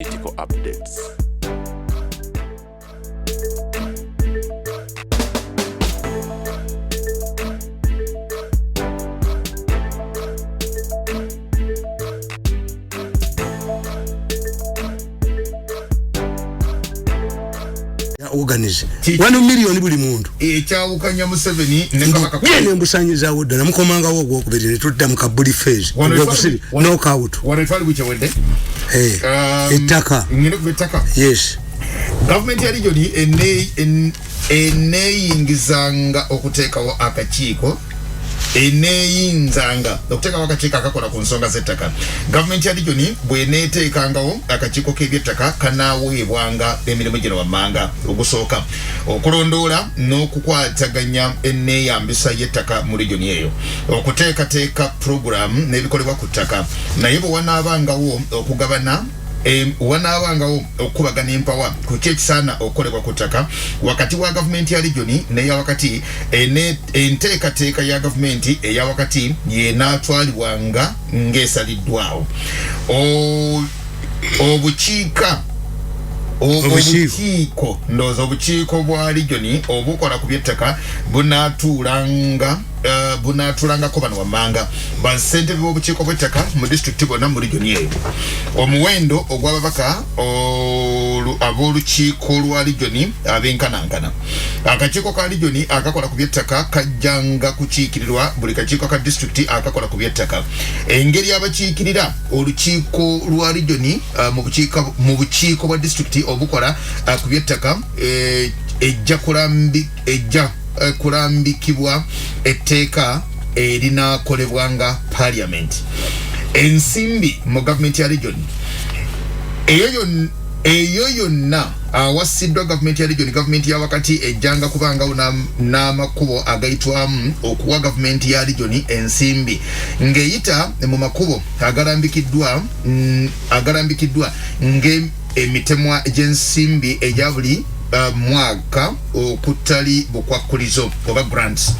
Political updates. Organize 1 million buli muntu ekyawukanya Museveni ne kabaka yene mbusanyiza wodda namukomanga wo gwokubiri tudda mu kabuli phase gw'okusiri knockout wanetwali buche wende ettaka ngene kubetaka yes government ya region eneyingizanga okuteekawo akakiiko eneyinzanga okuteekawo akakiiko akakola ku nsonga z'ettaka government ya region bweneeteekangawo akakiiko k'ebyettaka kanaaweebwanga emirimu gino wammanga ogusooka okulondoola n'okukwataganya enneeyambisa y'ettaka mu region eyo okuteekateeka program n'ebikolebwa ku ttaka naye bwe wanaabangawo okugabana wanaabangawo okubagana empawa ku kyekisaana okukolebwa ku ttaka wakati wa gavumenti ya region neya wakati enteekateeka ya gavumenti eya wakati yenaatwalibwanga ng'esaliddwawo obukiiko ndowooza obukiiko bwa region obukola ku by'ettaka bunaatulangako bano wammanga bassentebe b'obukiiko bw'ettaka mu disitulikiti bonna mu region eyo omuwendo ogw'ababaka ab'olukiiko lwa region abenkanankana akakiiko ka region akakola ku by'ettaka kajjanga kukiikirirwa buli kakiiko ka disitulikiti akakola ku by'ettaka engeri abakiikirira olukiiko lwa region mu bukiiko bwa disitulikiti obukola ku by'ettaka ejja kulambikibwa etteeka erinaakolebwanga parliament ensimbi mu gavumenti ya region eyo yonna awasiddwa gavumenti ya region gavumenti ya wakati ejjanga kubangawo n'amakubo agayitwamu okuwa gavumenti ya region ensimbi ng'eyita mu makubo agalambikiddwa ng'emitemwa gy'ensimbi egya buli mwaka okutali bukwakkulizo oba grants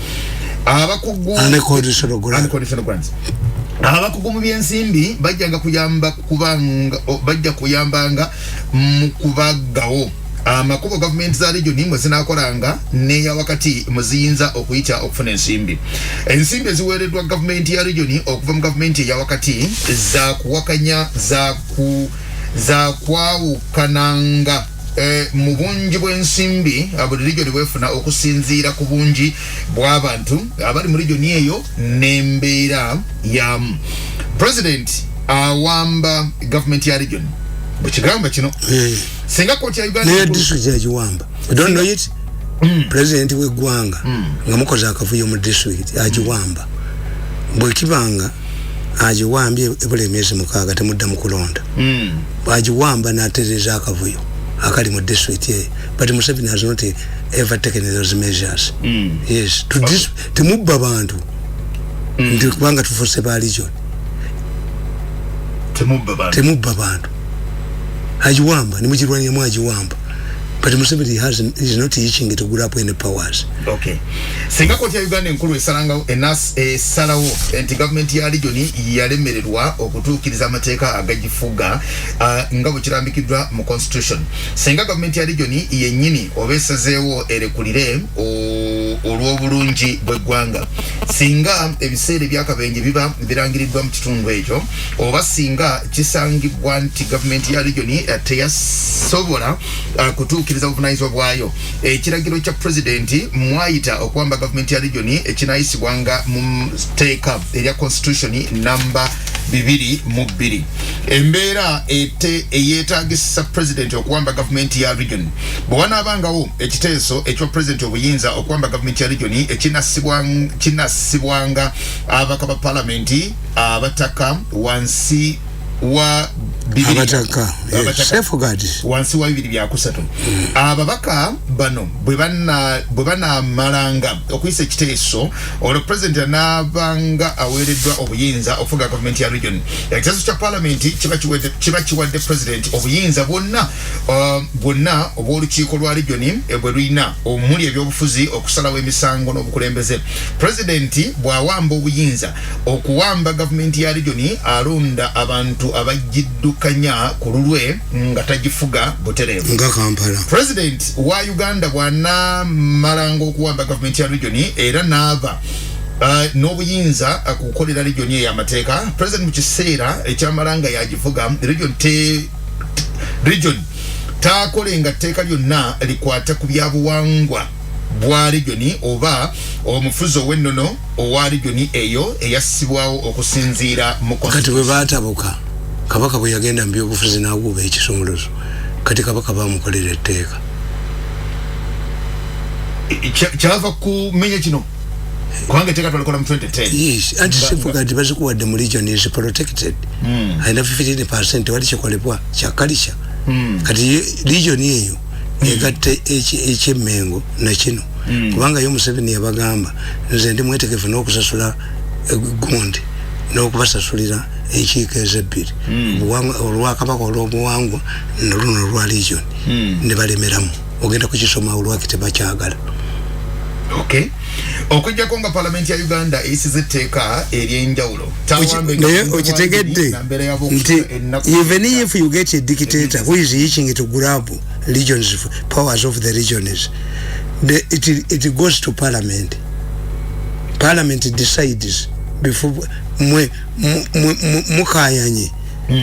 unconditional grants abakugu mu byensimbi bajja kuyambanga mu kubaggawo amakubo gavumenti za region mwe zinaakolanga neya wakati muziyinza okuyita okufuna ensimbi eziweereddwa gavumenti ya region okuva mu gavumenti eya wakati za kuwakanya za kwawukananga mu bungi bw'ensimbi buli region bwefuna okusinziira ku bungi bw'abantu abali mu region eyo n'embeera yamu president awamba gavumenti ya region bwekigamba kino singa kooti ya Uganda naye district yagiwamba you don't know it president w'eggwanga nga mukoze akavuyo mu district agiwamba bwekibanga agiwambye ebula emyezi 6 temudda mu kulonda agiwamba n'atereza akavuyo akali mu district but Museveni has not ever taken those measures yes to this temubba abantu ndi kubanga tufose ba region temubba abantu ajiwamba ni mujirwani mu ajiwamba but Museveni is not teaching to grow up in the powers. Okay. Singa kooti ya Uganda enkulu esalanga esalawo enti gavumenti ya region yalemererwa okutuukiriza amateeka agagifuga nga bwe kirambikiddwa mu constitution. Singa gavumenti ya region yennyini oba esazeewo erekulire olw'obulungi bw'eggwanga. Singa ebiseera ebyakabenje biba birangiriddwa mu kitundu ekyo oba singa kisangibwa nti gavumenti ya region teyasobola kutuukiriza obuvunaanyizibwa bwayo ekiragiro kya president mwayita okuwamba gavumenti ya region ekinaayisibwanga mu teeka erya constitution namba 22 embeera eyeetaagisa president okuwamba gavumenti ya region bwe wanaabangawo ekiteeso ekyo president obuyinza okuwamba gavumenti ya region kinassibwanga ababaka ba palamenti abataka wansi wa abataka wansi wa 2 ababaka bano bwe banaamalanga okuyisa ekiteeso olwo president anaabanga aweereddwa obuyinza okufuga gavumenti ya region ekiteeso kya palamenti kiba kiwadde president obuyinza bwonna obw'olukiiko lwa region bwe lulina omuli ebyobufuzi okusalawo emisango n'obukulembeze president bw'awamba obuyinza okuwamba gavumenti ya region alonda abantu abantu abajiddukanya ku lulwe nga tagifuga butereevu nga Kampala. President wa Uganda bwana malanga okuwamba government ya region era naava n'obuyinza kukolera region y'amateeka. President mu kiseera ekyamalanga yagifuga region taakolenga tteeka lyonna likwata ku byabuwangwa bwa region oba omufuzo w'ennono owa region eyo eyassibwawo okusinziira mu kati bwe baatabuka kabaka bwe yagenda mu byobufuzi n'aguba ekisumuluzo kati kabaka bamukolera etteeka kyava kumenya kino kubanga etteeka twalikola mu 2010. Yes, anti-civil kati bazikuwadde mu region is protected. Ayina 15% wali kikolebwa kya kalisha. Kati region eyo egatte ekyemmengo na kino kubanga yo Museveni yabagamba nze ndi mwetegefu n'okusasula gundi n'okubasasulira enkiiko ezebbiri olwakabaka olw'obuwangwa noluno lwa region ne balemeramu ogenda kukisoma olwaki tebakyagala. Okay. Okujjako nga parliament ya Uganda eyisize etteeka ery'enjawulo naye okitegedde nti even if you get a dictator who is itching to grab regions powers of the regions it goes to parliament. Parliament decides before mukayanye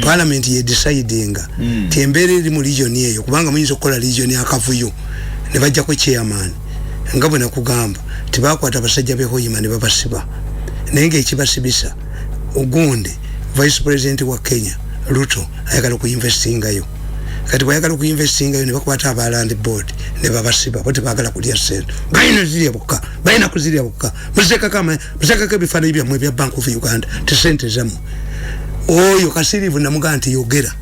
parliament ye decidinga tiembeera eri mu region eyo kubanga muyinza okukola region akavuyo ne bajjako chairman nga bwe nakugamba tibakwata basajja behoyima ne babasiba naye ng'ekibasibisa ogundi vice president wa Kenya Ruto ayagala kuinvestingayo kati bwayagala okuinvestingayo ne bakwata aba land board ne babasiba bo tebagala kulya sente bayina kuzirya bukka musekaka ebifaananyi byammwe ebya Bank of Uganda tesente zammwe oyo Kasirivu namugaa nti yogera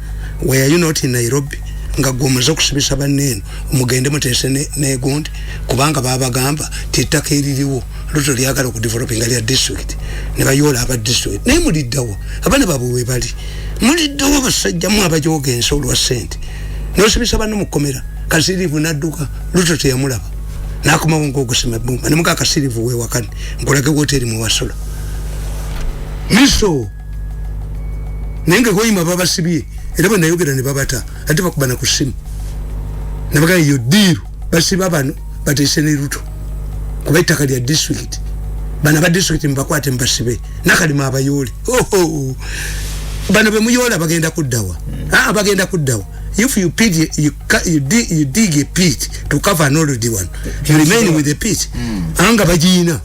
were you not in Nairobi nga gwomuza okusibisa banneeno omugende muteese negundi kubanga babagamba tittaka eririwo Ruto lyagala okudevelopinga lya district ne bayoola aba district naye muliddawo abaana baabwe we bali muliddawo basajjamu abajooga ensi olwa ssente n'osibisa banno mu kkomera Kasirivu n'adduka Ruto teyamulaba n'akomawo ng'ogusima ebbumba ne mugaa Kasirivu weewakane nkulage woteeri mwe wasula miso naye ngahoyima babasibye era bwe nayogera ne babata ate bakubana ku ssimu ne bagaa yo diiru basiba bano bateese ne Ruto kuba ettaka lya district bana ba district mbakwate mbasibe nakalima abayoole bano be muyoola bagenda kuddawa bagenda kuddawa if you dig a pit to cover an already one you remain with the pit anga bajiina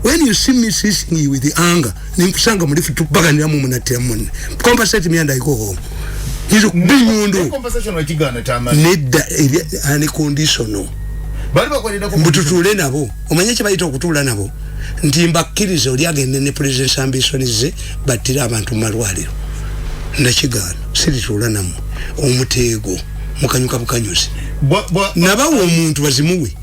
when you see me sitting with the anger ninkusanga mulifu tubaganira mu munatira munne compensate me and I go home hizo binyondo compensation wa kigana tama nedda ani conditional bali bakwalira ko mututule nabo omanye kye bayita okutula nabo nti mbakkiriza oli agende ne president ambitions ze battira abantu malwaliro nakigana siritula namu omuteego mukanyuka bukanyuzi nabawo omuntu bazimuwe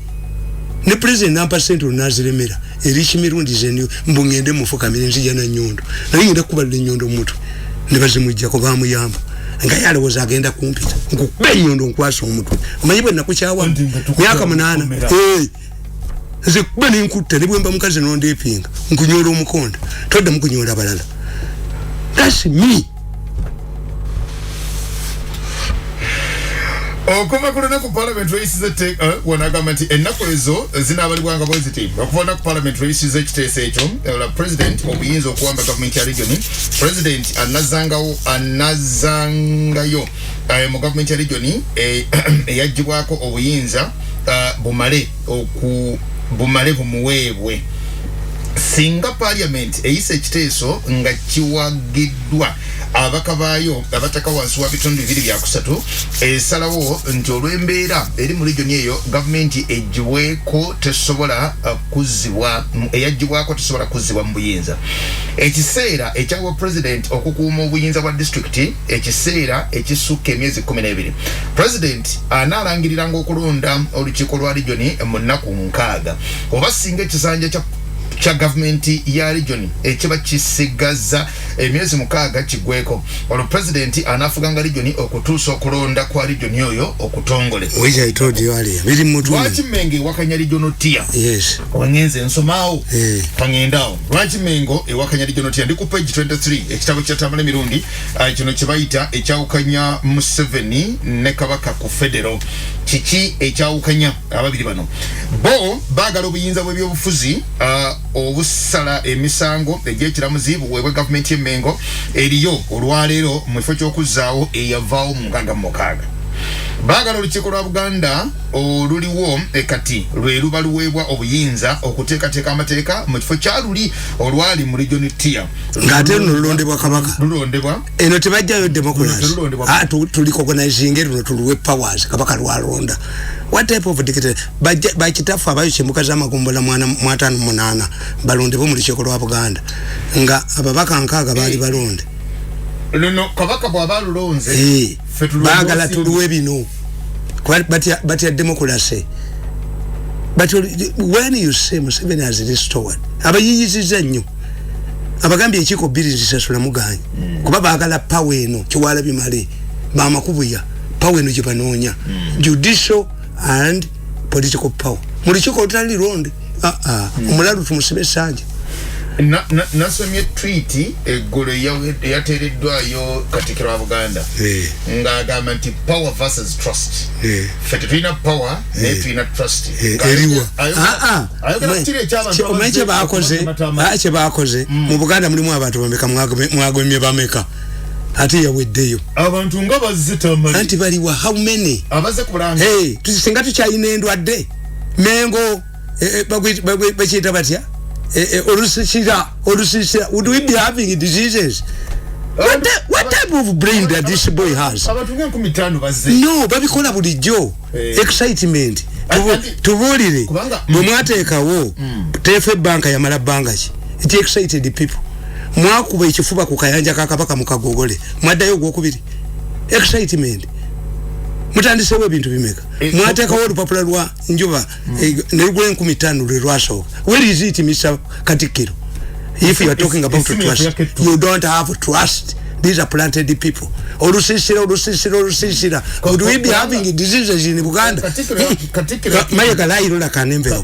ne president nampa sente onaziremera eri kimirundi zenyo mbungende mufukamire nzija na nyondo naye ngenda kubalira nyondo mutu ne bazimujja ko bamuyamba nga yalowooza agenda kumpita nkukuba nyondo nkwasa omutwe omanyi bwe nakukyawa myaka 8 nze kuba nenkutta ne bwemba mukazi nondeepinga nkunyola omukonda todda mukunyola abalala that's me. Okuva ku lunaku parliament lweyisiza etteeka wanagamba nti ennaku ezo zinaabalibwanga positive okuva ku parliament lweyisiza ekiteeso ekyo president obuyinza okuwamba gavumenti ya region president anazangayo mu gavumenti ya region eyagibwako obuyinza bumale bumuweebwe singa parliament eyisa ekiteeso nga kiwagiddwa abaka baayo abataka wansi wa bitundu 2 esalawo nti olw'embeera eri mu region eyo gavumenti eyaggibwako tesobola kuzzibwa mu buyinza. Ekiseera ekyawa president okukuuma obuyinza bwa district ekiseera ekisukka emyezi 12 president anaalangiriranga okulonda olukiiko lwa region mu nnaku 6 oba singa ekisanja cha government ya region ekiba kisigaza emyezi 6 kigweko olwo president anafuganga region okutuusa okulonda kwa region yoyo okutongole which I told you earlier biri mutu lwaki Mengo ewakanya region tier yes wangenze nsomaawo pangendaawo lwaki Mengo ewakanya region tier ndi ku page 23 ekitabo kya Tamale Mirundi kino kibayita ekyawukanya Museveni ne Kabaka ku federal kiki ekyawukanya ababiri bano bo baagala obuyinza bw'ebyobufuzi obusala emisango egy'ekiramuzi buweebwa gavumenti y'e Mengo eriyo olwaleero mu kifo ky'okuzzaawo eyavaawo mu 6 baagala olukiiko lwa Buganda oluliwo kati lwe luba luweebwa obuyinza okuteekateeka amateeka mu kifo kya luli olwali mu region tier ng'ate luno lulondebwa Kabaka lulondebwa eno tebajjayo democracy tuli organizing luno tuluwe powers Kabaka lwalonda what type of dictator bakitafu abayo kimuka z'amagombola mwatano munana balondebwa mu lukiiko lwa Buganda nga ababaka 6 baali balonde no Kabaka bw'aba lulonze baagala tuluwe bino but ya democracy but when you say Museveni has restored abayiyiziza nnyo abagambye ekiko bbiri zisasula muganyi kuba baagala power eno kiwala bimale bamakubuya power eno gyebanoonya judicial and political power mu lukiiko olutali londe omulalu tumusibe essanja nasomye tweet eggolo eyateereddwayo Katikkiro wa Buganda ng'agamba nti power versus trust ffe tulina power naye tulina trust eriwa omanyi kye baakoze mu Buganda mulimu abantu bameka mwagomye bameka ate yaweddeyo abantu nga bazzitamali anti baliwa how many abaze kulanga tusinga tukyalina endwadde Mengo bakiyita batya olusisira would we be having diseases what type of brain that this boy has no babikola bulijjo excitement tubulire bwe mwateekawo tefe banka yamala banga ki it excited people mwakuba ekifuba ku kayanja ka Kabaka mu Kagogole mwaddayo gwokubiri excitement mutandisewo ebintu bimeka mwateekawo olupapula lwa njuba ne lugula 15 lwe lwasooka where is it Mr. Katikkiro if you are talking about trust you don't have trust these are planted people olusisira would we be having diseases in Buganda mayega lairo la kanembero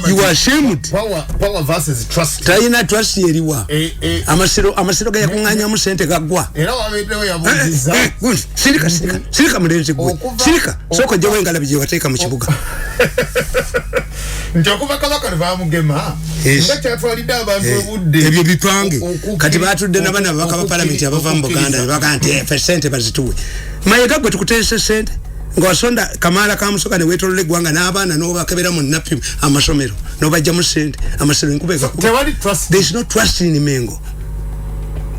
you are ashamed power versus trust taina trust yeriwa amasiro ga yakunganya mu sente gagwa era wabeddewo yabuziza sirika mulenzi gwe sirika soko je wengala bije wateeka mu kibuga njokuba Kabaka bamugema ngakyatwalidde abantu obudde ebyo bipange kati batudde n'abana babaka ba parliament abava mu Buganda baka nti percent bazituwe mayega gwe tukuteese sente ngwasonda Kamala kamusoka ne wetolole gwanga n'abaana n'obakebera mu napi amasomero n'obajja mu sente amasomero nkubeka there is no trust in Mengo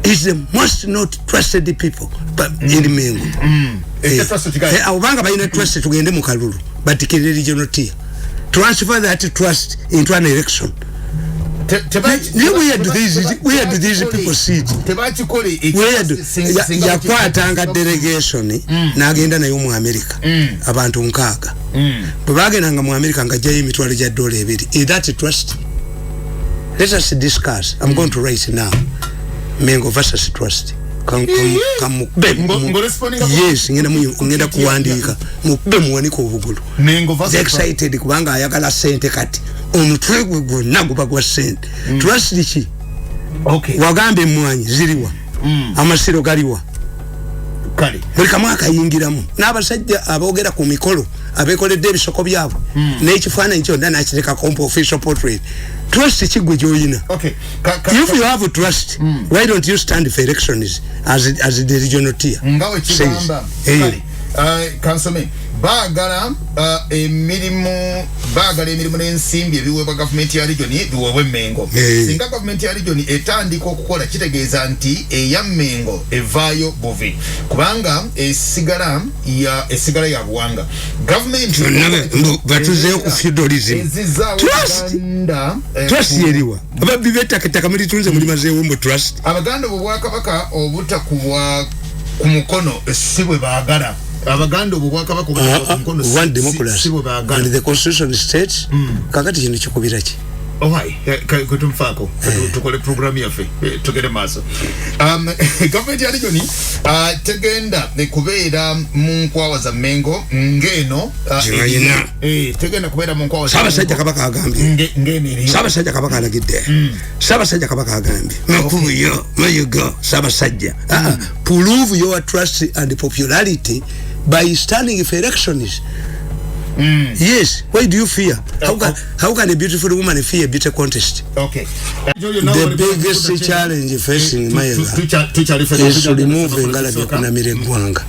is the most not trusted people but in Mengo abanga bayina trust tugende mu kalulu batikirire regional tier transfer that trust into an election where do these people sit yakwatanga delegation n'agenda nayo mu America abantu 6 bwe bagendanga mu America ngajjayo emitwalo gya $2 is that trust? Let us discuss. I'm going to write now Mengo versus trust. Yes, ngenda kuwandika mukube muwaniko obugulu Mengo versus excited kubanga ayagala sente kati omutwe gwe naguba gwa sente trust ki okay wagambe mwanyi ziriwa amasiro galiwa kali buli kamwaka yingiramu n'abasajja aboogera ku mikolo abekoledde ebisoko byabwe n'ekifaananyi kyonna nakireka kompo official portrait trust kigwe gyoyina okay if you have trust why don't you stand for elections as the regional tier ngawe kigamba kansome baagala emirimu n'ensimbi ebiweebwa gavumenti ya region biweebwe Mengo singa gavumenti ya region etandika okukola kitegeeza nti eya Mengo evaayo buvi kubanga esigala ya buwanga gavumenti batuzeyo ku feudalism trust yeriwa ababbi b'ettaketaka mulitunze mulimazeewo mbu trust Abaganda obwakabaka obutakubwa ku mukono si bwe baagala Abaganda obwakabaka one democracy and the constitution states kakati kino kikubira ki Why? Kutumfako. Tukole program yafe. Tugere maso. Government ya regioni tegenda kubeera mu nkwawa za Mengo ngeno tegenda kubeera mu nkwawa za Ssaabasajja Kabaka agambye. Ngene. Ssaabasajja Kabaka alagidde. Ssaabasajja Kabaka agambye. Makubu yo, where you go, Ssaabasajja. Prove your trust and popularity by standing for elections. Yes, why do you fear? How can a beautiful woman fear a bitter contest? Okay. The biggest challenge facing Mayoga is to remove Engalabi Kunamire Gwanga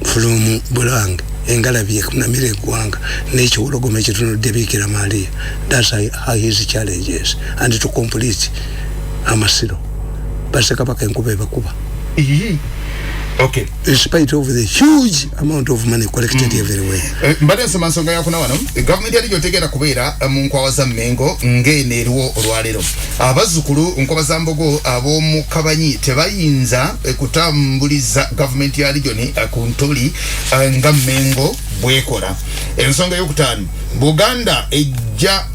from Bulang. Engalabi Kunamire Gwanga. Nature will go make it to Debikira Maria. That's how his challenge is. And to complete Amasiro. Basakapa can Kuba Bakuba. Okay. In spite of the huge amount of money collected everywhere. Mbade nsemansonga ya kuna wano. Government yali yotegera kubeera mu nkwawa za Mengo ngene eriwo olwalero. Abazzukulu nkwawa za Mbogo ab'omu Kabanyi tebayinza kutambuliza government ya regioni ku ntoli nga Mengo bwekola. Ensonga y'okutaano.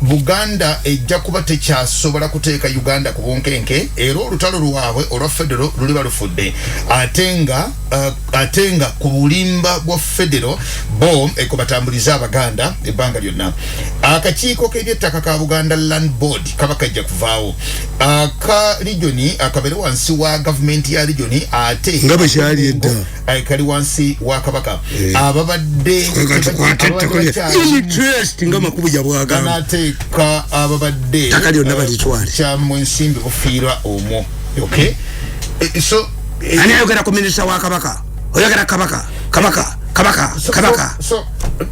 Buganda ejja kuba tekyasobola kuteeka Uganda ku bunkenke era olutalo lwabwe olwa federo luliba lufudde atenga ku bulimba bwa federo bo ekubatambuliza Abaganda ebbanga lyonna. Akakiiko k'ebyettaka ka Buganda Land Board kaba kajja kuvaawo. Aka regioni akabere wansi wa government ya regioni ate nga bwe kyali edda kali wansi wa Kabaka. Ababadde nga makubu jabwagamba nateeka ababadde taka lyonna balitwale kyamu ensimbi bufiirwa omwo. Okay, so ani ayogera ku minisita wa Kabaka oyogera Kabaka so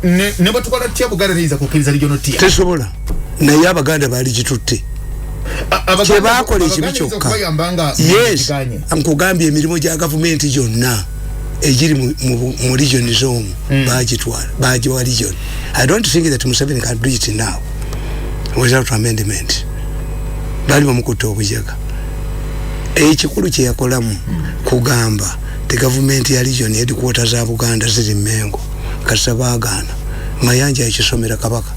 ne batukola tya Buganda liza kukkiriza regional tier tesobola naye Abaganda baali gitutte kyebakola ekibi kyokka. Yes, nkugambye emirimu gya gavumenti gyonna ejiri mu region zone bagiwa region. I don't think that Museveni can do it now without amendment. Bali bamukutta obujaga. Ekikulu kye yakolamu kugamba the government ya region headquarters za Buganda ziri Mengo kasabagana mayanja ekisomera Kabaka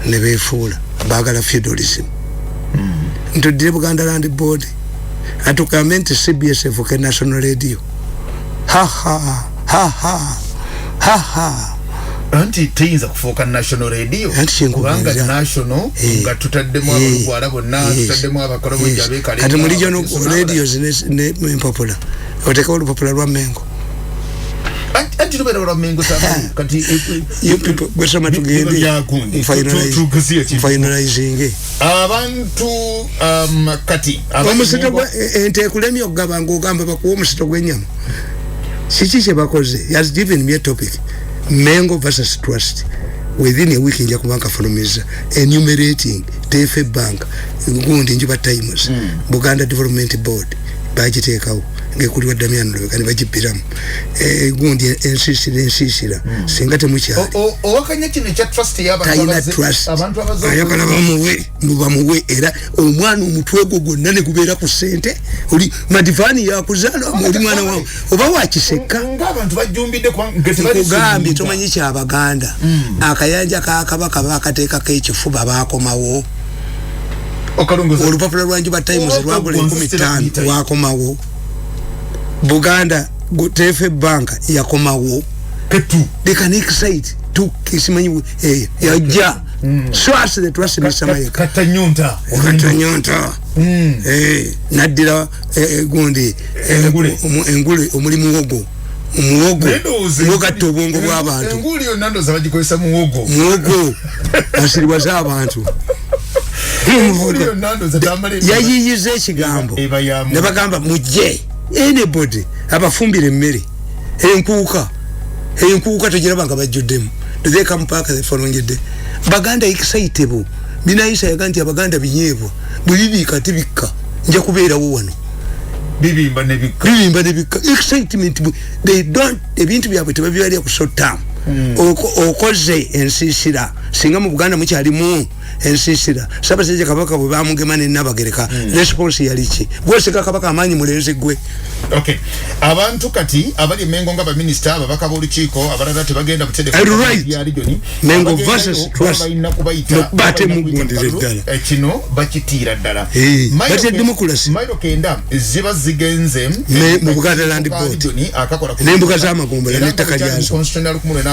ne befuula bagala feudalism. Ntudde Buganda Land Board atukamenti CBS evuke national radio. Anti tiyinza kufuuka national radio kubanga national nga tutaddemu abalugwala bonna tutaddemu abakolobo jabekale kati mu regional radios ne popular oteka olupopular lwa Mengo anti tubera lwa Mengo sababu kati you people gwesoma tugende finalizing abantu kati omusito gwa ente kulemye okugaba ng'ogamba bakuwa omusito gw'ennyama siki kye bakoze. He has given me a topic Mengo versus Trust. Within a week nja kubanka fulumiza enumerating TFA Bank gundi njiba Times Buganda Development Board bagiteekawo ngekuliwa Damian Lwe kani bagipiramu gundi ensisira singa temukyali owakanya kino kya trust abantu ayagala bamuwe era omwana omutwe gwo gwonna ne gubeera ku ssente oli madivani yakuzaala oli mwana wawe oba wakiseka ng'abantu bajumbidde kugambye tomanyi ky'Abaganda akayanja ka Kabaka bakateekako ekifuba baakomawo olupapula lwa Njuba Times lwagula 15 wakomawo. Buganda TFA Bank yakomawo ketu they can excite to kisimanyi yajja so as the trust Mr. Mayoga katanyonta naddira gundi engule omuli muwogo gatta obwongo bw'abantu enguli yonna ndoza bagikozesa muwogo asiribwa z'abantu yayiyiza ekigambo ne bagamba mujje anybody abafumbire emmere enkuuka togirabanga bajjuddemu. They come back the following day. Baganda excitable binayisa yaganti Abaganda binyeebwa bwe tibika nja kubeerawo wano bibimba ne bika excitement they don't ebintu byabwe tebabyalya ku short term okoze ensisira singa mu Buganda mukyalimu ensisira Ssaabasajja Kabaka bwe bamugema ne Nabagereka response yali ki bwose Kabaka amanyi mulenzi gwe. Okay, abantu kati abali Mengo nga ba minister ababaka b'olukiiko abalala tebagenda butedefu ya region Mengo versus Trust bate mugundire ddala kino bakitiira ddala bate democracy mailo kenda ziba zigenze mu Buganda Land Board akakola n'embuga z'amagombola n'ettaka lyazo constitutional kumule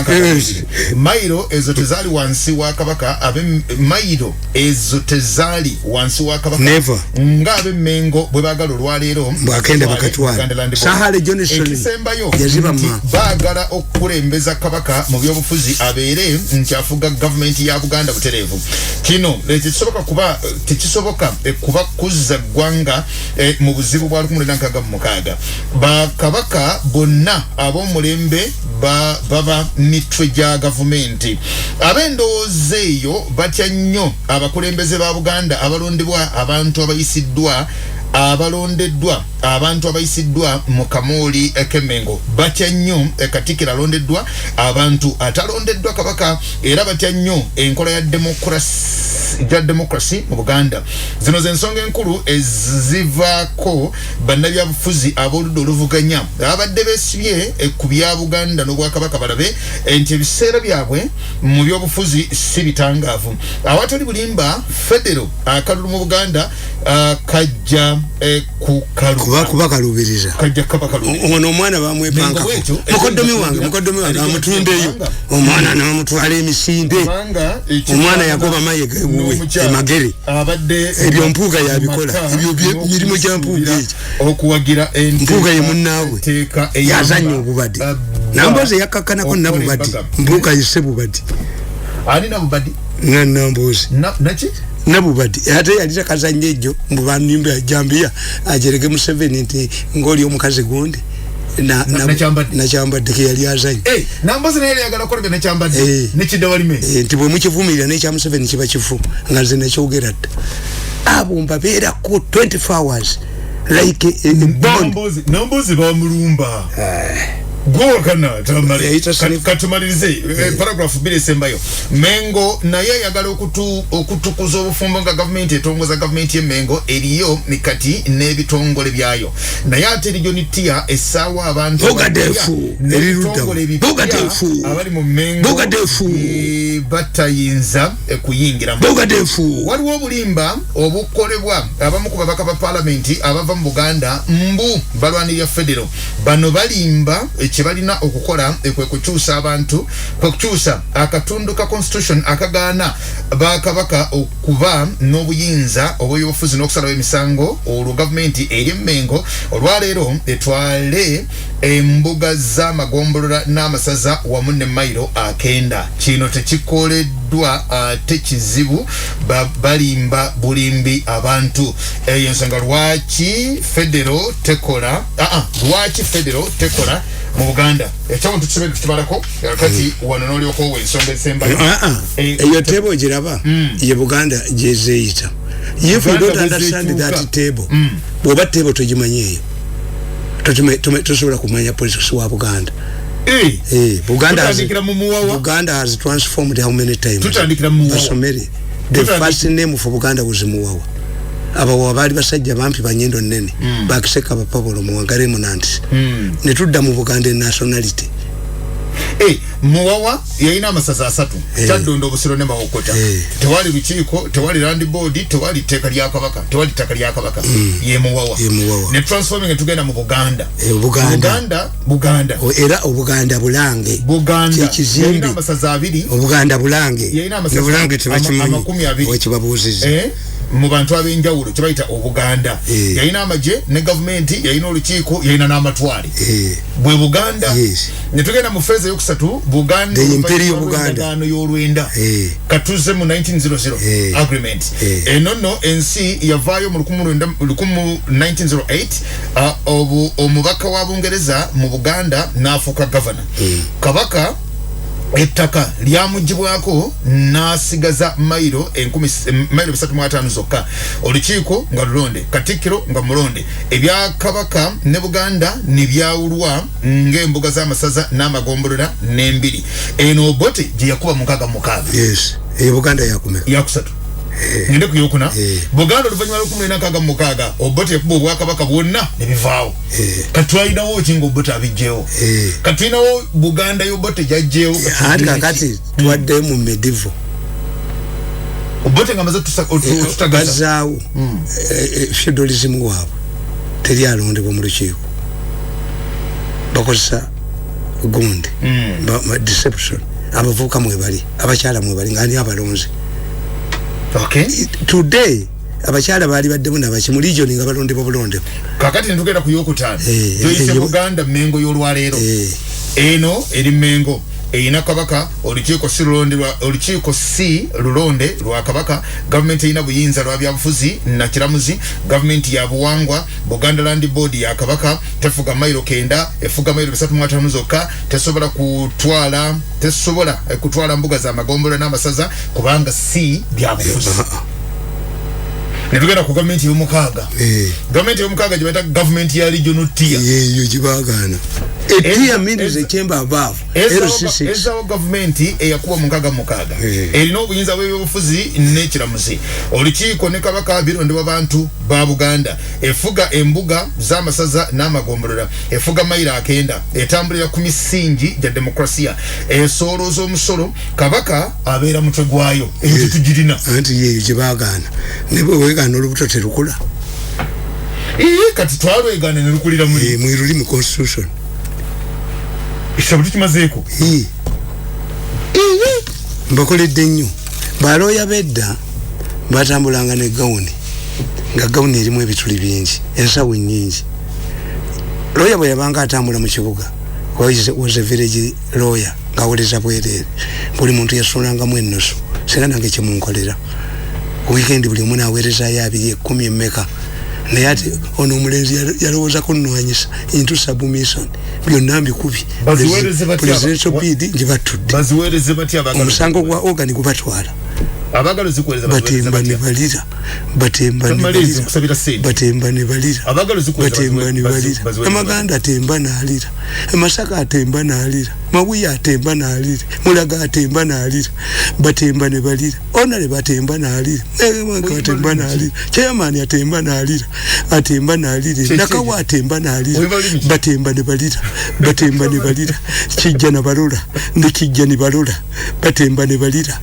mailo ezo tezali wansi wa Kabaka abe mailo ezo tezali wansi wa Kabaka never nga abe Mengo bwe bagala olwaleero bakenda bakatwala Sahale Johnson yaziba bagala okulembeza Kabaka mu byobufuzi abeere nti afuga government ya Buganda butereevu kino tekisoboka kuba kuzza ggwanga mu buzibu bwa 1966 ba Kabaka bonna ab'omulembe baba mitwe gya gavumenti ab'endowooza eyo batya nnyo abakulembeze ba Buganda abalondebwa abantu abayisiddwa abalondeddwa abantu abayisiddwa mu Kamooli Kemengo batya nnyo Katikkiro alondeddwa abantu atalondeddwa Kabaka era batya nnyo enkola ya democracy mu Buganda. Zino z'ensonga enkulu ezivaako bannabyabufuzi ab'oludda oluvuganya abadde beesibye ku bya Buganda n'Obwakabaka balabe nti ebiseera byabwe mu byobufuzi si bitangaavu. Awatali bulimba federo akalulu mu Buganda kajja ku kalu kuba kalubiriza kajja kabakalulu ono omwana bamwepanga mukoddomi wange amutundeyo omwana n'amutwala emisinde omwana yagoba mayega emagere abadde ebyo mpuuga yabikola ebyo mirimu gya mpuuga ekyo okuwagira mpuuga ye munnaabwe yazanya obubadi Namboze yakakkanako Nabubadi mpuuga yise Bubadi ani Nabubadi Namboze naki Nabubadi ate yalita kazanye ejjo mbubanimbe ajambia ajerege Museveni nti ngoli omukazi gundi na chambadde ke yali azanye Namboze naye yagala kola ne chambadde ne kidawalime nti bwe mukivumirira ne kya Museveni kiba kifu nga nze nekyogera dda abo mbabeera ko 24 hours like bond Namboze bamulumba Gwakana katumalirize paragraph 2 sembayo Mengo naye yagala okutukuza obufumbo nga government etongoza government ye Mengo eriyo nikati n'ebitongole byayo naye ate region tia esawa abantu Bogadefu Bogadefu abali mu Mengo Bogadefu batayinza kuyingira Bogadefu waliwo obulimba obukolebwa abamu ku babaka ba parliament abava mu Buganda mbu balwanirira federal bano balimba kibalina okukola kwe kukyusa abantu kwe kukyusa akatundu ka constitution akagaana ba Kabaka okuba n'obuyinza obw'obufuzi n'okusalawo emisango olwo gavumenti eri Mengo olwaleero etwale embuga z'amagombolola n'amasaza wamu ne mailo akenda kino tekikoleddwa ate kizibu balimba bulimbi abantu eyo ensonga lwaki federo tekola mu Buganda ekyo ntukibe tukibalako kati wano n'olyoko w'ensonga esembayo eyo table giraba ye Buganda jezeeyita if you don't understand that table bw'oba table togimanyi eyo tosobola kumanya politics wa Buganda Buganda has transformed how many times basomere the first name for Buganda was Muwawa abawa bali basajja bampi banyendo nnene bakiseka bapabolo muwangare munanti netudda mu Buganda nationality Muwawa yayina amasaza asatu kyaddondo obusiro ne mawokota tewali lukiiko tewali land board tewali teeka lya Kabaka tewali ttaka lya Kabaka ye Muwawa ne transforming tugenda mu Buganda Buganda era Obuganda bulange Buganda yayina amasaza abiri Obuganda bulange yayina amasaza tebakimanyi wekibabuuzize mu bantu ab'enjawulo kibayita Obuganda yayina amaje ne government yayina olukiiko yayina n'amatwale bwe Buganda ne tugenda mu phase yokusatu Buganda imperial Buganda y'olwenda katuze mu 1900 agreement enono ensi yavaayo mu 1908 omubaka wa Bungereza mu Buganda n'afuuka governor Kabaka ettaka lyamugibwako n'asigaza mailo 350 zokka. Olukiiko nga lulonde, Katikkiro nga mulonde. Ebya Kabaka ne Buganda ne byawulwa ng'embuga z'amasaza n'amagombolera n'embiri. Eno Obote gye yakuba mukaaga. Yes, Buganda yakumera. Yakusatu. Ngende ku yokuna. Buganda oluvannyuma l'16 Obote yakuba obwakabaka bwonna ne bivaawo. Katwalinawo kingo Obote abijjeewo. Katwalinawo Buganda y'Obote gyajjeewo. Ati kakati tuwadde mu medieval. Obote nga maze tutagazaawo feudalism waabwe teri alondebwa mu lukiiko. Bakozesa gundi deception. Abavubuka mwebali, abakyala mwebali ng'ani abalonzi. Okay. Today abakyala bali baddemu n'abaki mu region nga balondebwa bulondebwa. Kakati ntugenda ku yokutaano. Joyise Buganda Mengo y'olwaleero. Eno eri Mengo. Eina Kabaka olukiiko si lulonde lwa Kabaka. Government ina buyinza lwa byabufuzi na kiramuzi. Government ya buwangwa Buganda Land Board ya Kabaka tefuga mailo 9 efuga mailo 350 zokka tesobola kutwala mbuga za magombola n'amasaza kubanga si byabufuzi. Netugenda ku government y'omukaaga. Government y'omukaaga gye government ya regional tier. Yo gibagana. Tier means a chamber above. Eza government eyakuba mukaaga. Erina obuyinza bw'ebyobufuzi n'ekiramuzi. Olukiiko ne Kabaka birondebwa bantu ba Buganda. Efuga embuga z'amasaza n'amagombolera. Efuga mailo 9. Etambulira ku misingi gya demokrasia. Esoolooza omusolo. Kabaka abeera mutwe gwayo. Ekyo tugirina. Anti yeyo gibagana. Nebo wegana olubuto terukula. Kati twalwegana ne lukulira muri. Mwiruli mu constitution. Ishabuti kimazeeko. Mbakoledde nnyo. Balooya bedda batambulanga ne gawuni. Nga gawuni erimu ebituli bingi. Ensawo nnyingi. Lawyer bwe yabanga atambula mu kibuga. Was a village lawyer. Ngawuleza bwereere. Buli muntu yasolangamu ennusu. Singa nange kyemunkolera. Weekend buli omu n'aweerezaayo 210 mmeka. Naye ate ono omulenzi yalowooza kunnwanyisa into submission byonna mbikubi presidential bid nje batudde omusango gwa organ gubatwala abagalo zikuweleza batemba ne balira Amaganda atemba n'alira Masaka atemba n'alira Mawuya atemba n'alira Mulaga atemba n'alira batemba ne balira Onale batemba n'alira batemba n'alira Chairman atemba n'alira Nakawa atemba n'alira batemba ne balira Kijja na balola ndikijja ni balola batemba ne balira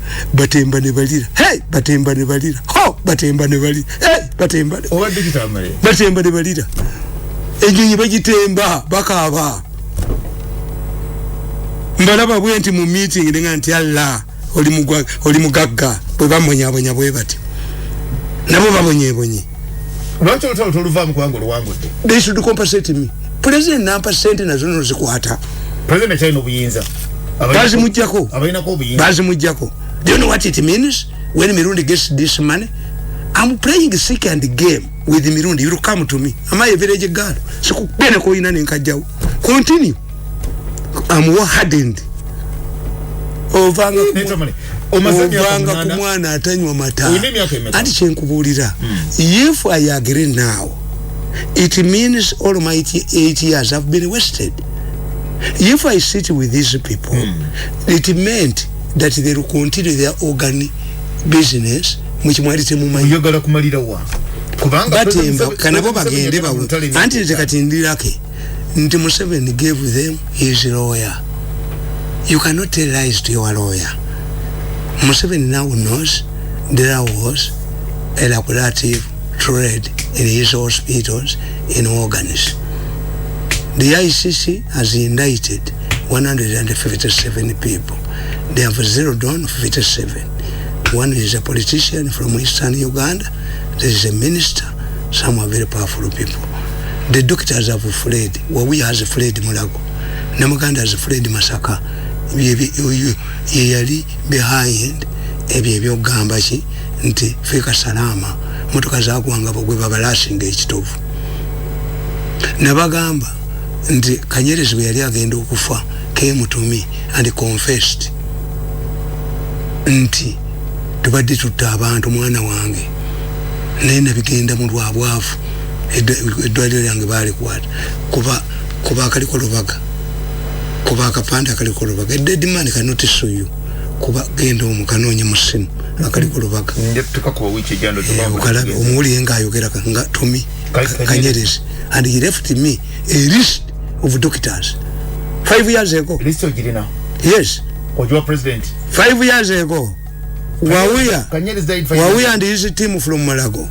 hey batemba ne balira ho batemba ne balira hey batemba ne balira enyonyi bagitemba bakaba mbalaba bwenti mu meeting nenga nti Allah oli mugagga bwe bamonyabonya bwe bati nabo babonyebonye lwaki oluvamu kubanga oluwangudde. They should compensate me. President nampa sente nazo nozikwata. President chayina obuyinza bazi mujjako. Do you know what it means when Mirundi gets this money? I'm playing sick and game with Mirundi. You come to me. Am I a village girl? So bene ko ina nkajjawo. Continue. I'm hardened. Ovanga kumwana atanywa mata. Ati kyenkubulira. If I agree now, it means almighty 8 years have been wasted. If I sit with these people, it meant that they will continue their organ business. Oyagala kumalira wa kubanga kanabo bagende bawo anti tekatindirake nti Museveni gave them his lawyer. You cannot tell lies to your lawyer. Museveni now knows there was a lucrative trade in his hospitals in organs. The ICC has indicted 157 people. They have zeroed on 57. One is a politician from Eastern Uganda. There is a minister. Some are very powerful people. The doctors have fled. Wawi has fled Mulago. Namaganda has fled Masaka. Yeyali behind ebyo gambachi nti fika salama motoka za kuanga bogwe babalasinga ekitovu. Nabagamba nti Kanyerezi bwe yali agenda okufa came to me and confessed nti tubadde tutta abantu mwana wange naye nabigenda mu lwabwavu eddwaliro lyange baalikwata kuba akaliko lubaga kuba akapande akaliko lubaga dead man cannot sue you kuba genda omukanoonye mu ssimu akaliko lubaga okalabe omuwulire ng'ayogera nga Tommy Kanyerezi and he left me a list of doctors 5 years ago. Yes. President 5 years ago. Wawuya and his team from Malago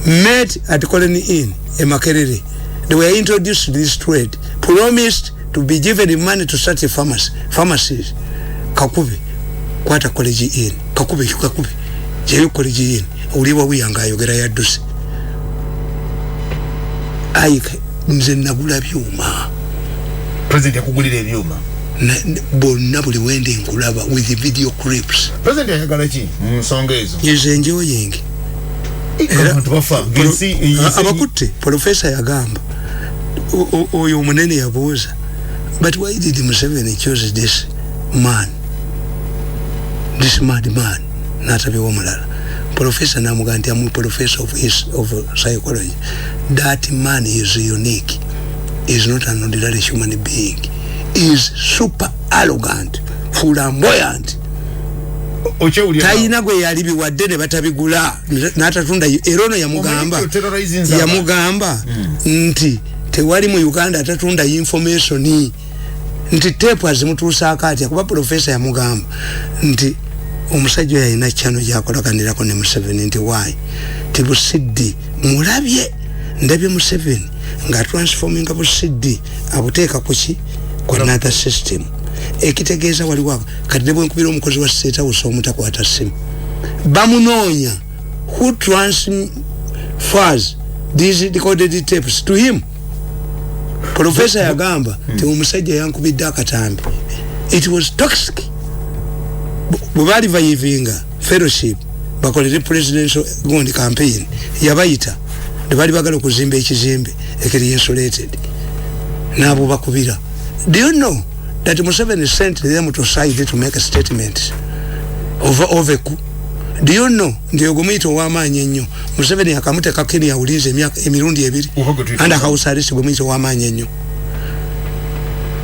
met at Colony Inn in Makerere. They were introduced to this trade, promised to be given money to start a pharmacies. Kakube, Kwata College Inn. Kakube, Jeyu College Inn. Uliwa wiyanga yogera ya dusi. Aika, nze nagula byuma. President yakugulira byuma. Bonna buli wende nkulaba with the video clips. President yagala ki nsonga ezo? Is enjoying. Abakutte Professor yagamba oyo omunene yabuuza, but why did Museveni choose this man, this mad man, n'atabewo omulala? Professor namugamba nti amu professor of psychology. That man is unique. Is not an ordinary human being. Is super arrogant, flamboyant. Tayina gwe yalibi wadde ne batabigula n'atatunda erono yamugamba nti tewali mu Uganda atatunda information nti tepu azimutuusaako atya kuba professor yamugamba nti omusajja yalina chano gyakolaganirako ne Museveni nti why tibusiddi mulabye ndabye Museveni nga transforming Busiddi abuteeka kuki ku another system ekitegeeza waliwo kati ne bwe nkubira omukozi wa State House omutakwata ssimu bamunoonya who transfers these decoded tapes to him. Professor yagamba ti omusajja yankubidde akatambi. It was toxic. Bwe baali bayivinga fellowship bakolere presidential gondi campaign yabayita ne baali bagala okuzimba ekizimbe ekiri insulated n'abo bakubira. Do you know that Museveni sent them to side to make a statement over coup? Do you know nti ogumuyita ow'amaanyi ennyo Museveni akamuteeka Kenya awulize emirundi ebiri and akawusaalisi gumuyita ow'amaanyi ennyo.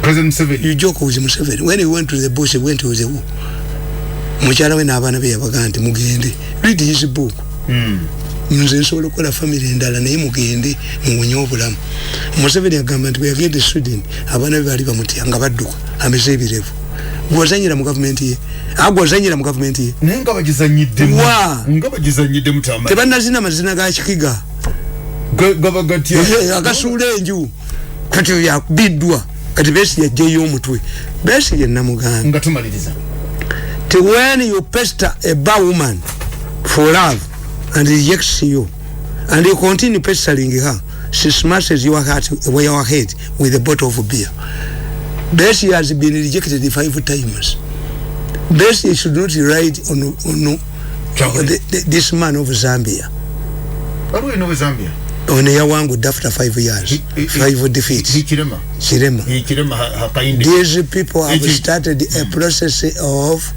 President Museveni, you joke with Museveni. When he went to the bush, he went to the war. Mukyala we n'abaana be yabaga nti mugende read his book. Nze nsobola okukola family endala naye mugende muwonye obulamu. Museveni agamba nti bwe yagenda Sweden abaana be baali bamutya nga badduka ameze ebirevu. Gwazanyira mu gavumenti ye. Agwazanyira mu gavumenti ye. Naye nga bagizanyiddemu. Nga bagizanyiddemu tama. Tebannazina mazina ga Kikiga. Gabagatya. Agasuula enju. Kati yakubiddwa. Kati Besigye yajjeyo omutwe. Besigye namugamba. Nga tumaliriza. When you pester a bad woman for love and rejects you and you continue pestering her, she smashes your head with a bottle of beer. Besigye has been rejected 5 times. Besigye should not ride on this man of Zambia. How do we know Zambia? On yawangudde after 5 years, 5 defeats. Chirema. These people have started a process of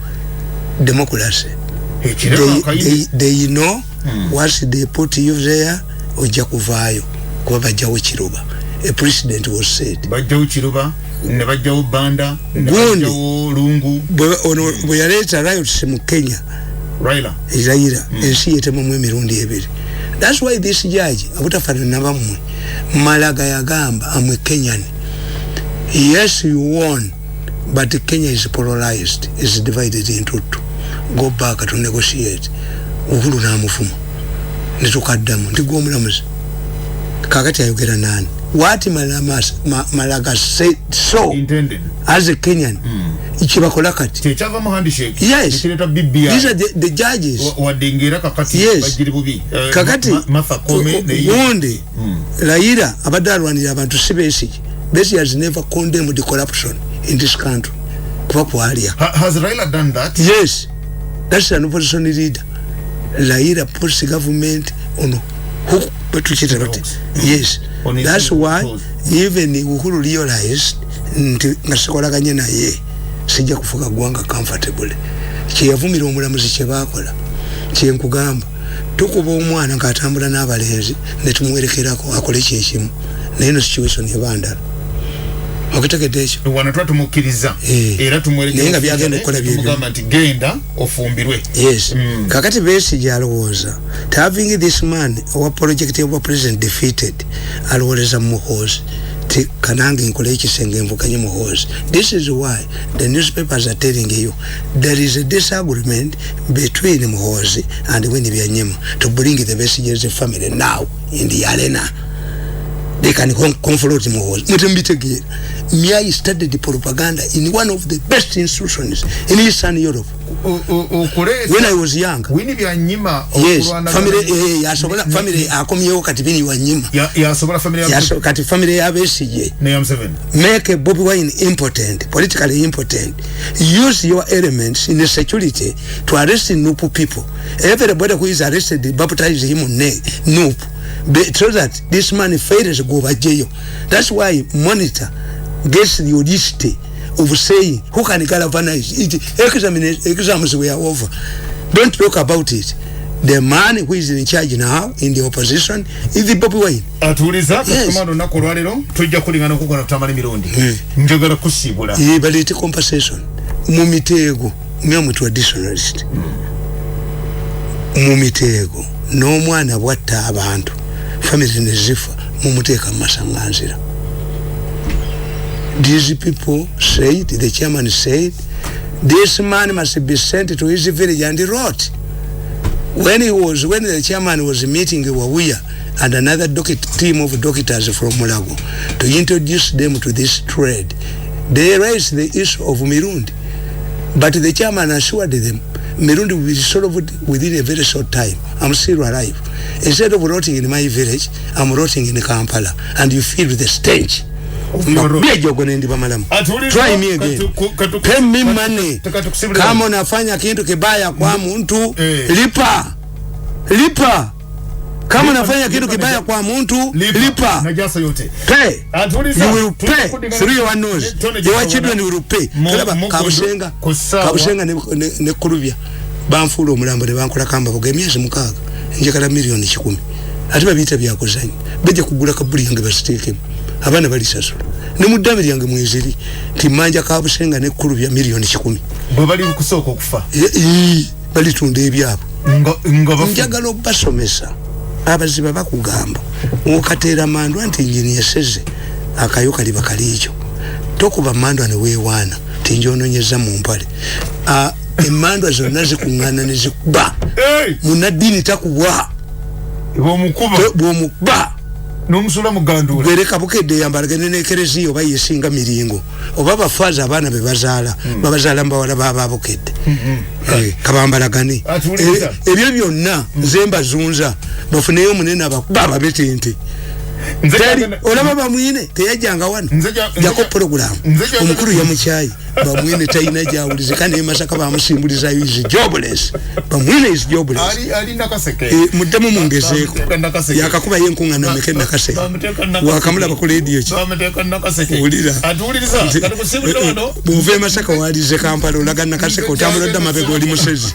democracy. They know once they put you there, ojja kuvaayo kuba bajjawo Kiruba. A president was said. Bajjawo Kiruba, ne bajjawo Banda, ne bajjawo Lungu. Bwe yaleeta riots mu Kenya. Raila. Ensi yetemamu emirundi ebiri. That's why this judge, abutafaanana na bammwe, Malaga yagamba amwe Kenyan. Yes, you won, but Kenya is polarized, is divided into two. Go back to negotiate. Uhuru n'amufuma. Ne tukaddamu nti gwe omulamuzi. Kakati ayogera nani? What Malaga said so intended as a Kenyan. Ichibakola kati. Chechava mu handshake. Yes. These are the judges. Wadingira kakati. Yes. Kakati. Martha Koome. Gundi. Raila abadde alwanirira abantu si Besigye. Besigye has never condemned the corruption in this country. Kuba kwalya. Has Raila done that? Yes. That's an opposition leader. Raila puts the government on hook. Yes. That's why even Uhuru realized nti ngasekolaganye naye sijja kufuka gwanga comfortably. kyeyavumira omulamuzi kye bakola kyenkugamba tukuba omwana ng'atambula n'abalenzi ne tumuwerekerako akole kyekimu naye no situation ebandala okutegedde ekyo wana twatumukkiriza era naye nga byagenda okukola byebyo nti genda ofumbirwe yes kakati Besigye alowooza having this man owa project of president defeated alowooleza Muhoozi ti kanange nkole ekisenge envuganye Muhoozi. This is why the newspapers are telling you there is a disagreement between Muhoozi and Winnie Byanyima to bring the Besigye's family now in the arena. They can confront Muhoozi. Mutembitegere. Myai studied the propaganda in one of the best institutions in Eastern Europe. When I was young. Winnie Byanyima. Yes. Family yasobola family akomyewo kati Winnie Byanyima. Yasobola family kati family ya Besigye. Name 7. Make Bobi Wine impotent, politically impotent. Use your elements in the security to arrest Nupu people. Everybody who is arrested, baptize him on Nupu. So that this man fails to go over jail. That's why Monitor gets the audacity of saying who can galvanize it. Exams were over. Don't talk about it. The man who is in charge now in the opposition is the Bobi Wine. Atuliza komando nakolwalero tujja kulingana kugona tamani mirundi. Njogera kusibula. But it's compensation. Mumitego mwe traditionalist. Mumitego no mwana bwatta abantu. Family nezifa mumuteeka masanganzira. These people said, the chairman said, this man must be sent to his village, and he wrote. When the chairman was meeting Wawuya and another team of doctors from Mulago to introduce them to this trade, they raised the issue of Mirundi. But the chairman assured them Mirundi will be solved within a very short time. I'm still alive. Instead of rotting in my village, I'm rotting in Kampala, and you feel the stench. Try me again. Pay me money. Kama unafanya kitu kibaya kwa mtu, lipa. Kama unafanya kitu kibaya kwa mtu, lipa. Pay. You will pay through your nose. Your children will pay. Kabusenga ne Kurubya. Banfulo omulambo ne bankola kamba buge myezi 6 njekala milioni 10. Ati babita byakuzanya. Beje kugula kabuli yange basiteekemu. Abana bali sasula. Ne muddabe yange mwezeri timanja Kabusenga ne Kurubya milioni 10. Bo bali kusoko okufa. Bali tunde ebyabo. Njagala obasomesa. Abaziba bakugamba. Okatera mandwa nti njini yeseze akayoka libakalijo. Tokuba mandwa ne weewana tinjononyeza mu mpale. Emandwa zonna zikungana ne zikuba. Munadini takubwa. Bwomukuba. Nomusula mugandula. Bereka bukedde yambalagane ne kerezi oba yesinga miringo. Oba bafaza abana bebazaala. Babazaala mbawala baba bukedde. Kabambalagane. Ebyo byonna nzemba zunza. Bafuneyo munene abakuba betente. Olaba bamwine teyajanga wano jako program omukuru ya muchayi bamwine tayina jawulize kandi emasaka bamusimbuliza is jobless bamwine is jobless ali nakaseke mudamu mungezeko yakakuba yenkunga na mekenda kaseke wakamula bakole radio ki bamuteka nakaseke ulira atuliriza kati kusimulira wano buve masaka walize Kampala olagana kaseke otambula dda mabego oli musezi